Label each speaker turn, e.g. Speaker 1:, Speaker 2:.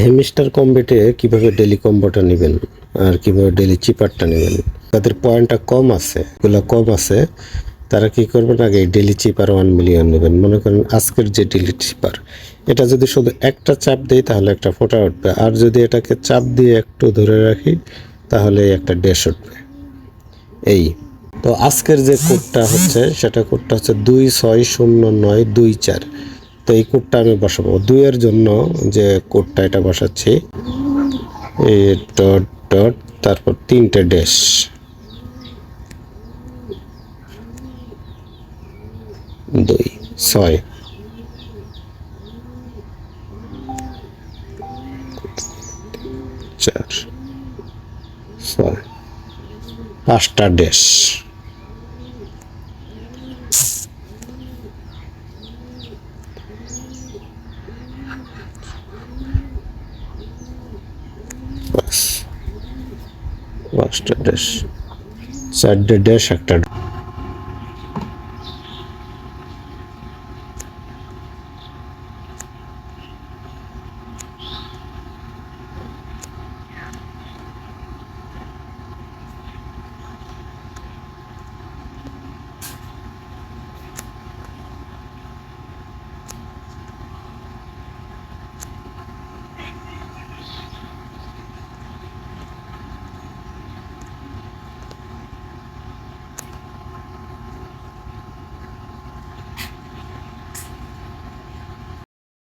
Speaker 1: হেমিস্টার কম্বেটে কিভাবে ডেলি কম্বোটা নেবেন আর কিভাবে ডেলি চিপারটা নেবেন, তাদের পয়েন্টটা কম আছে, এগুলো কম আছে, তারা কি করবেন আগে ডেলি চিপার 1 মিলিয়ন নেবেন। মনে করেন আজকের যে ডেলি চিপার, এটা যদি শুধু একটা চাপ দেই তাহলে একটা ফোঁটা উঠবে, আর যদি এটাকে চাপ দিয়ে একটু ধরে রাখি তাহলে একটা ড্যাশ উঠবে। এই তো আজকের যে কোডটা হচ্ছে সেটা কোডটা হচ্ছে 260924। তো এই কোডটা আমি বসাবো 2 এর জন্য, যে কোডটা এটা বসাচ্ছি এই ডট ডট তারপর 3টে ড্যাশ, 26 4 6 5টা ড্যাশ। বাস 5টা ড্যাশ, 4টে ড্যাশ একটা